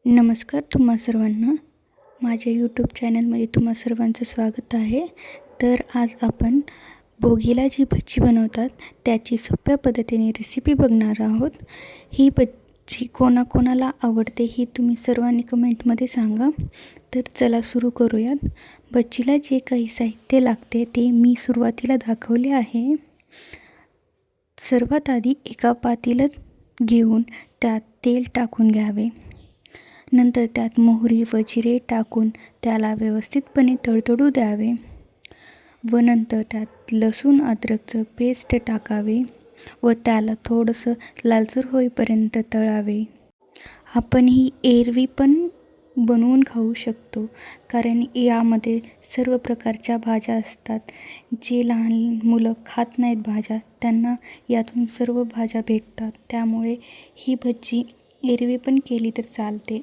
नमस्कार तुम्हा सर्वांना. माझ्या यूट्यूब चॅनलमध्ये तुम्हा सर्वांचं स्वागत आहे. तर आज आपण भोगीला जी भजी बनवतात त्याची सोप्या पद्धतीने रेसिपी बघणार आहोत. ही भजी कोणाकोणाला आवडते ही तुम्ही सर्वांनी कमेंटमध्ये सांगा. तर चला सुरू करूयात. भजीला जे काही साहित्य लागते ते मी सुरुवातीला दाखवले आहे. सर्वात आधी एका पातेल्यात घेऊन त्यात तेल टाकून घ्यावे. नंतर त्यात मोहरी व जिरे टाकून त्याला व्यवस्थितपणे तडतडू द्यावे व नंतर त्यात लसूण अद्रकचं पेस्ट टाकावे व त्याला थोडंसं लालसर होईपर्यंत तळावे. आपण ही एरवी पण बनवून खाऊ शकतो, कारण यामध्ये सर्व प्रकारच्या भाज्या असतात. जे लहान मुलं खात नाहीत भाज्या, त्यांना यातून सर्व भाज्या भेटतात. त्यामुळे ही भजी एरवी पण केली तर चालते.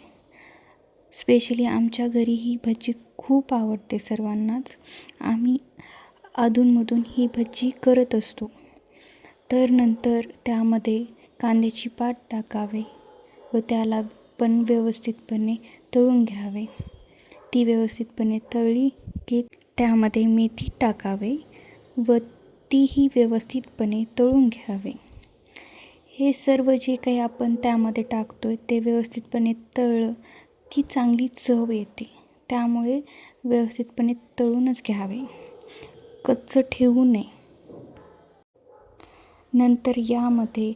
स्पेशली आमच्या घरी ही भजी खूप आवडते सर्वांनाच. आम्ही अधूनमधून ही भजी करत असतो. तर नंतर त्यामध्ये कांद्याची पात टाकावे व त्याला पण व्यवस्थितपणे तळून घ्यावे. ती व्यवस्थितपणे तळली की त्यामध्ये मेथी टाकावे व तीही व्यवस्थितपणे तळून घ्यावे. हे सर्व जे काही आपण त्यामध्ये टाकतोय ते व्यवस्थितपणे तळलं की चांगली चव येते. त्यामुळे व्यवस्थितपणे तळूनच घ्यावे, कच्चं ठेवू नये. नंतर यामध्ये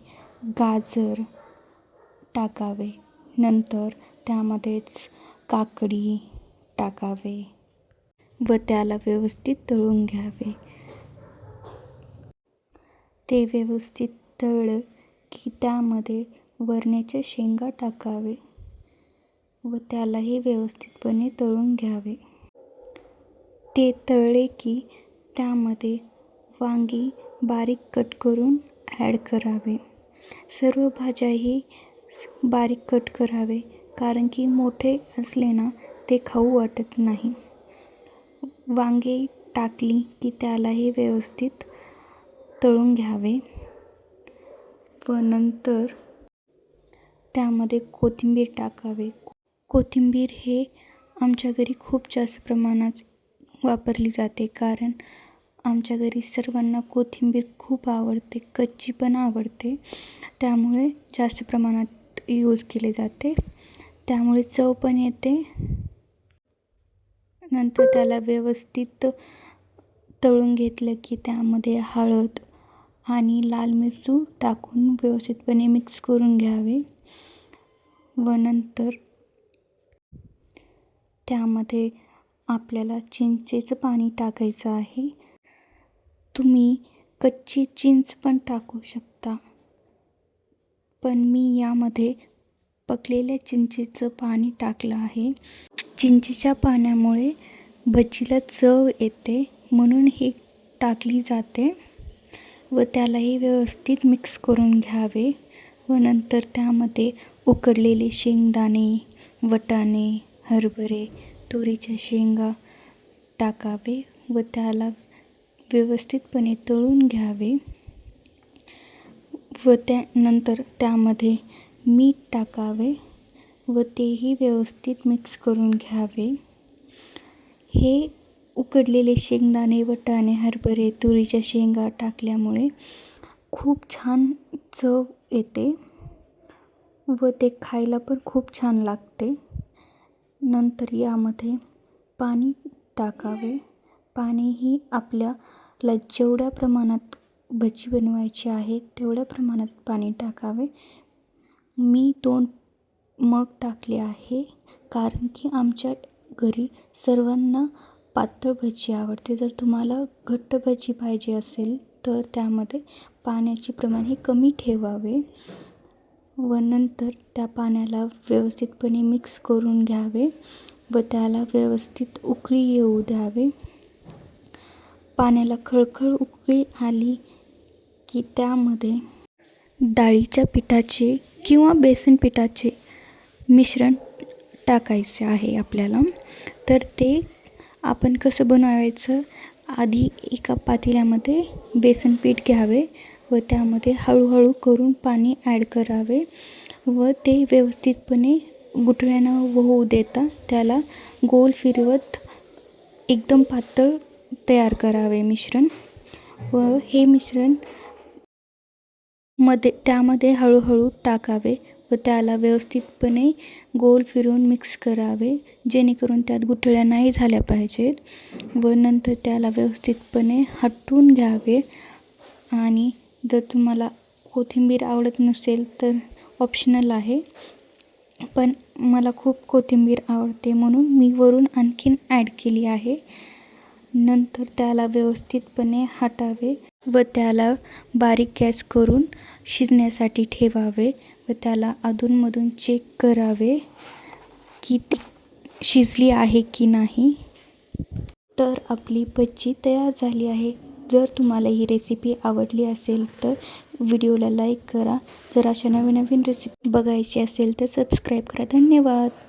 गाजर टाकावे. नंतर त्यामध्येच काकडी टाकावे व त्याला व्यवस्थित तळून घ्यावे. ते व्यवस्थित तळलं की त्यामध्ये वरण्याच्या शेंगा टाकावे व त्यालाही व्यवस्थितपणे तळून घ्यावे. ते तळले की त्यामध्ये वांगी बारीक कट करून ॲड करावे. सर्व भाज्याही बारीक कट करावे, कारण की मोठे असले ना ते खाऊ वाटत नाही. वांगे टाकली की त्यालाही व्यवस्थित तळून घ्यावे व नंतर त्यामध्ये कोथिंबीर टाकावे. कोथिंबीर हे आमच्या घरी खूप जास्त प्रमाणात वापरली जाते, कारण आमच्या घरी सर्वांना कोथिंबीर खूप आवडते, कच्ची पण आवडते. त्यामुळे जास्त प्रमाणात यूज केले जाते. त्यामुळे चव पण येते. नंतर त्याला व्यवस्थित तळून घेतलं की त्यामध्ये हळद आणि लाल मिरची टाकून व्यवस्थितपणे मिक्स करून घ्यावे व नंतर त्यामध्ये आपल्याला चिंचेचं पाणी टाकायचं आहे. तुम्ही कच्ची चिंच पण टाकू शकता, पण मी यामध्ये पकलेल्या चिंचेचं पाणी टाकलं आहे. चिंचेच्या पाण्यामुळे भजीला चव येते, म्हणून ही टाकली जाते व त्यालाही व्यवस्थित मिक्स करून घ्यावे व नंतर त्यामध्ये उकडलेले शेंगदाणे, वाटाणे, हरभरे, तुरीच्या शेंगा टाकावे व त्याला व्यवस्थितपणे तळून घ्यावे व त्यानंतर त्यामध्ये मीठ टाकावे व तेही व्यवस्थित मिक्स करून घ्यावे. हे उकडलेले शेंगदाणे, वाटाणे, हरभरे, तुरीच्या शेंगा टाकल्यामुळे खूप छान चव येते व ते खायला पण खूप छान लागते. नंतर यामध्ये पाणी टाकावे. पाणीही आपल्याला जेवढ्या प्रमाणात भजी बनवायची आहे तेवढ्या प्रमाणात पाणी टाकावे. मी 2 मग टाकले आहे, कारण की आमच्या घरी सर्वांना पातळ भजी आवडते. जर तुम्हाला घट्ट भजी पाहिजे असेल तर त्यामध्ये पाण्याचे प्रमाण हे कमी ठेवावे व नंतर त्या पाण्याला व्यवस्थितपणे मिक्स करून घ्यावे व त्याला व्यवस्थित उकळी येऊ द्यावे. पाण्याला खळखळ उकळी आली की त्यामध्ये डाळीच्या पिठाचे किंवा बेसन पिठाचे मिश्रण टाकायचे आहे आपल्याला. तर ते आपण कसं बनवायचं, आधी एका पातेल्यामध्ये बेसन पीठ घ्यावे व त्यामध्ये हळूहळू करून पाणी ॲड करावे व ते व्यवस्थितपणे गुठळ्या न होऊ देता त्याला गोल फिरवत एकदम पातळ तयार करावे मिश्रण. व हे मिश्रण त्यामध्ये हळूहळू टाकावे व त्याला व्यवस्थितपणे गोल फिरवून मिक्स करावे, जेणेकरून त्यात गुठळ्या नाही झाल्या पाहिजेत. व नंतर त्याला व्यवस्थितपणे हटवून घ्यावे. आणि जर तुम्हाला कोथिंबीर आवडत नसेल तर ऑप्शनल आहे, पण मला खूप कोथिंबीर आवडते म्हणून मी वरून आणखीन ॲड केली आहे. नंतर त्याला व्यवस्थितपणे हटावे व त्याला बारीक गॅस करून शिजण्यासाठी ठेवावे व त्याला अधूनमधून चेक करावे की ती शिजली आहे की नाही. तर आपली भजी तयार झाली आहे. जर तुम्हाला ही रेसिपी आवडली असेल तर व्हिडिओला लाईक करा. जर अशा नवीन नवीन रेसिपी बघायची असेल तर सबस्क्राईब करा. धन्यवाद.